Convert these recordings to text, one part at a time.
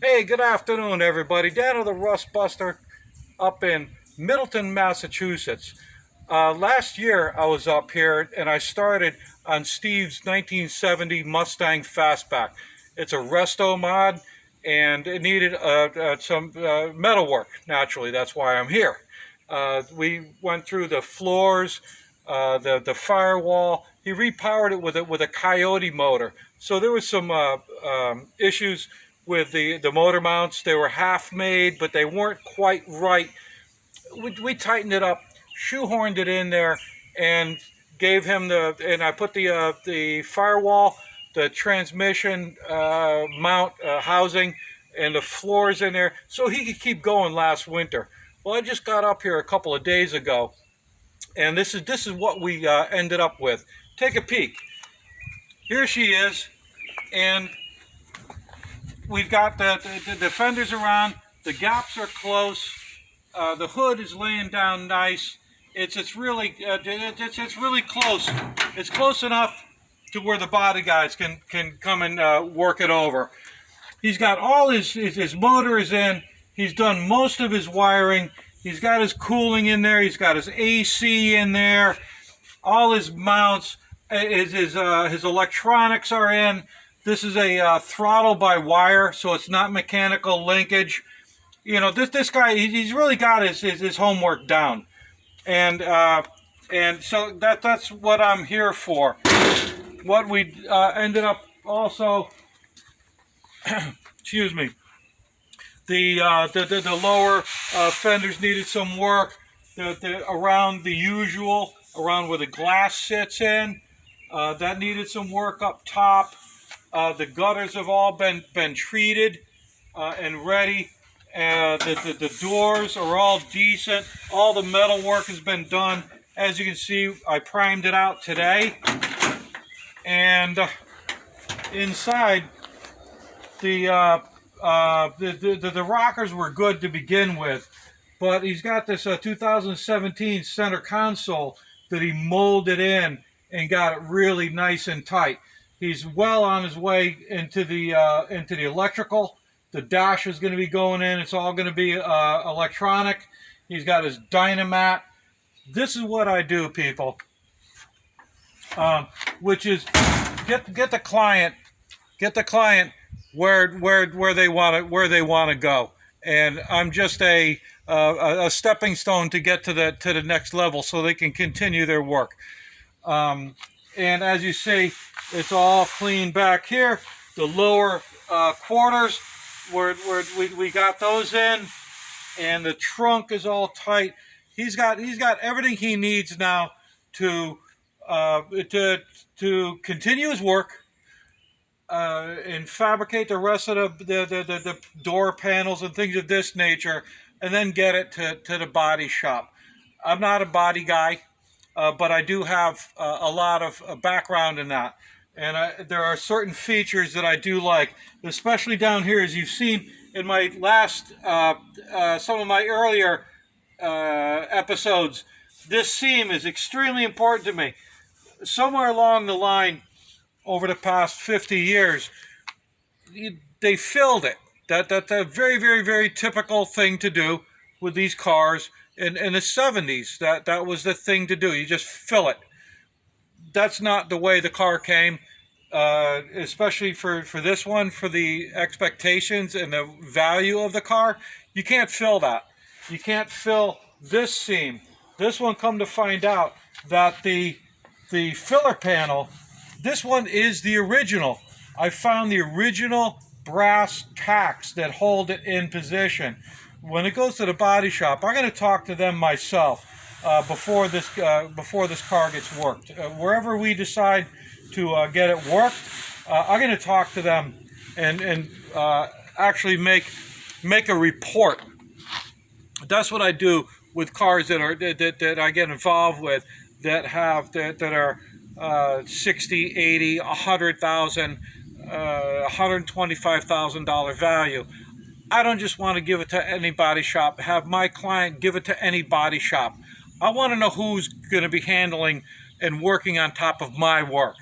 Hey, good afternoon, everybody. Dano the Rust Buster up in Middleton, Massachusetts. Last year, I was up here and I started on Steve's 1970 Mustang Fastback. It's a resto mod and it needed some metal work. Naturally, that's why I'm here. We went through the floors, the firewall. He repowered it with a Coyote motor. So there was some issues with the motor mounts. They were half made, but they weren't quite right. We tightened it up, shoehorned it in there, and gave him and I put the firewall, the transmission mount housing, and the floors in there so he could keep going last winter. Well, I just got up here a couple of days ago, and this is what we ended up with. Take a peek. Here she is, and we've got the fenders around. The gaps are close. The hood is laying down nice. It's really close. It's close enough to where the body guys can come and work it over. He's got all his motor is in. He's done most of his wiring. He's got his cooling in there. He's got his AC in there. All his mounts, his electronics are in. This is a throttle by wire, so it's not mechanical linkage. You know, this guy, he's really got his homework down, and so that's what I'm here for. What we ended up also, excuse me, the lower fenders needed some work. Around the usual, around where the glass sits in, that needed some work up top. The gutters have all been treated and ready. The doors are all decent. All the metal work has been done. As you can see, I primed it out today. And inside, the rockers were good to begin with. But he's got this 2017 center console that he molded in and got it really nice and tight. He's well on his way into the electrical. The dash is going to be going in. It's all going to be electronic. He's got his dynamat. This is what I do, people. Which is get the client where they want to go. And I'm just a stepping stone to get to the next level, so they can continue their work. And as you see, it's all clean back here. The lower quarters, where we got those in, and the trunk is all tight. He's got everything he needs now to continue his work and fabricate the rest of the door panels and things of this nature, and then get it to the body shop. I'm not a body guy, but I do have a lot of background in that. And there are certain features that I do like, especially down here, as you've seen in my last, some of my earlier episodes. This seam is extremely important to me. Somewhere along the line, over the past 50 years, they filled it. That's a very, very, very typical thing to do with these cars. In the 70s, that was the thing to do. You just fill it. That's not the way the car came, especially for this one, for the expectations and the value of the car. You can't fill that. You can't fill this seam. This one, come to find out that the filler panel, this one is the original. I found the original brass tacks that hold it in position. When it goes to the body shop, I'm going to talk to them myself before this car gets worked. Wherever we decide to get it worked, I'm going to talk to them and actually make a report. That's what I do with cars that I get involved with that are 60, 80, 100,000, $125,000 value. I don't just want to give it to any body shop, have my client give it to any body shop. I want to know who's going to be handling and working on top of my work.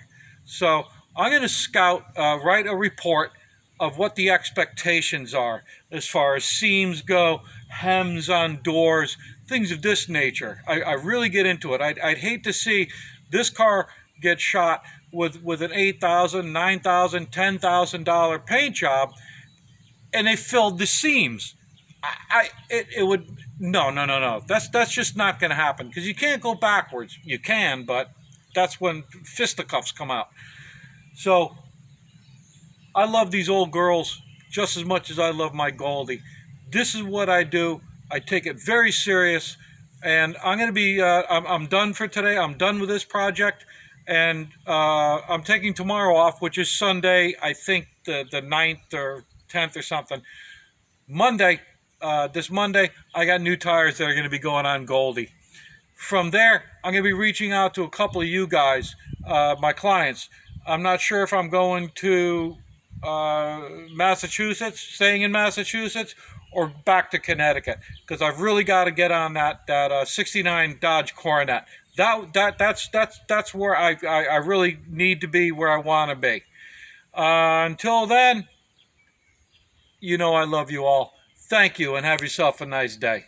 So I'm going to scout, write a report of what the expectations are as far as seams go, hems on doors, things of this nature. I really get into it. I'd hate to see this car get shot with an $8,000, $9,000, $10,000 paint job, and they filled the seams. It would, no. That's just not going to happen, because you can't go backwards. You can, but that's when fisticuffs come out. So I love these old girls just as much as I love my Goldie. This is what I do. I take it very serious, and I'm going to be. I'm done for today. I'm done with this project, and I'm taking tomorrow off, which is Sunday. I think the 9th or 10th or something. Monday, this Monday, I got new tires that are going to be going on Goldie. From there, I'm going to be reaching out to a couple of you guys, my clients. I'm not sure if I'm going to Massachusetts, staying in Massachusetts, or back to Connecticut, because I've really got to get on that 69 Dodge Coronet. That's where I really need to be, where I want to be. Until then, you know I love you all. Thank you, and have yourself a nice day.